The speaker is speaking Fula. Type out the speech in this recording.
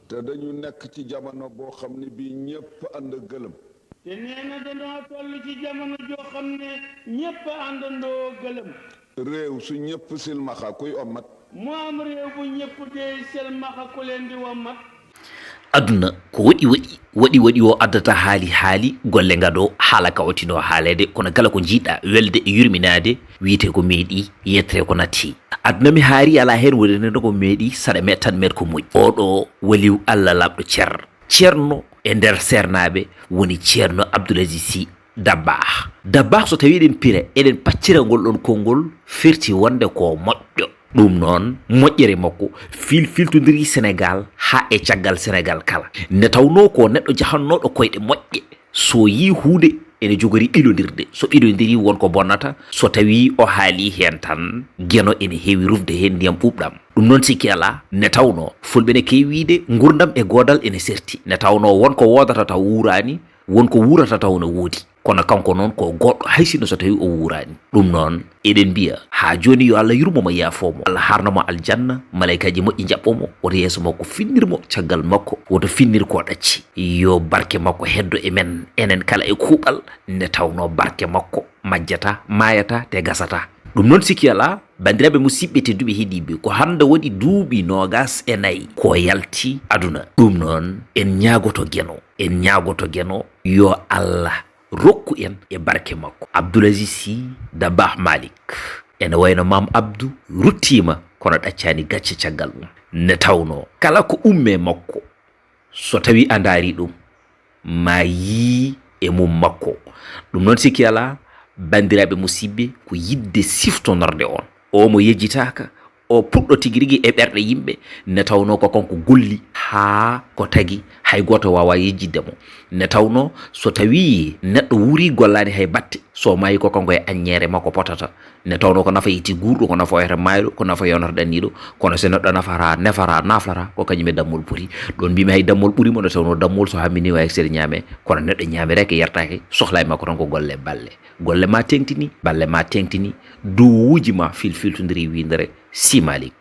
te dañu nekk ci jamono boo xam ne bii ñépp ànd gëlëm. te nee na dañoo toll ci jamono joo xam ne ñépp àndandoo gëlëm. réew su ñépp silmaxa kuy ommat. mu am réew bu ñépp dee silmaxa ku leen di wommat. aduna ko waɗi o addata haali golle ngaɗo haala ka watino haalede kono kala ko jiiɗa welde e yurminade wiyete ko meeɗi yettere ko natti aduna mi haari ala hen wonede ko meeɗi saɗa mettan met ko moƴƴi oɗo waliw allah labɗo ceerno e nder sernaɓe woni ceerno Abdul Asiis Dabakh so tawi eɗen pira eɗen paccira ngol ɗon konngol firti wonde ko moƴƴo ɗum noon moƴƴere makko filtodiri Sénégal ha e caggal Sénégal kala nde tawno ko neɗɗo jahannoɗo koyɗe moƴƴe so yi hunde ene jogori ɓilodirde so ɓilodiri wonko bonnata so tawi o haali hen tan gueno ene heewi rufde hen ndiyam ɓuɓɗam ɗum noon sikki ala ne tawno fulɓe ne kewiide gurdam e godal ene serti ne tawno wonko wodata taw wurani wonko wurata taw ne woodi kono kanko noon ko goɗɗo haysino so tawi o wurani ɗum noon eɗen mbiya ha joni yo Allah yurmomo yaafomo Allah harnamo aljanna malaikaji moƴƴi jaɓɓomo woto yeeso makko finnirmo caggal makko woto finnir ko ɗacci yo barke makko heddo e men enen kala e kuuɓal nde tawno barke makko majjata mayata te gasata ɗum noon sikki ala bandiraɓe musidɓe tedduɓe heeɗiɓe ko hande waɗi duuɓi 24 ko yalti aduna ɗum noon en ñagoto gueno yo Allah rokku en e barke makko Abdul Asiis Dabakh Malik ene wayno Maam Abdou ruttima kono ɗaccani gacce caggal mum ne tawno kala ko umme makko so tawi a daari ɗum ma yi e mum makko ɗum noon sikki ala bandiraɓe musidɓe ko yidde siftonorde on o mo yejjitaka o puɗɗo tigi rigui e ɓerɗe yimɓe ne tawno ko kanko golli ha ko tagi hay goto wawa yejjidde mo ne tawno so tawi neɗɗo wuri gollani hay batte so mayi ko kanko e aññere makko potata ne tawno ko nafa yitti gurɗo ko nafa oyata mayɗo ko nafa yonata ɗanniɗo kono so neɗɗo naflara ko kañum e dammol ɓuuri ɗon mbimi hay dammol ɓuurimo nde tawno dammol so hammini wa excel ñaame kono neɗɗo ñaami rek yertake sohla e makko tan ko golle golle ma tengtini balle ma tengtini duwuji ma filtodiri windere si Malik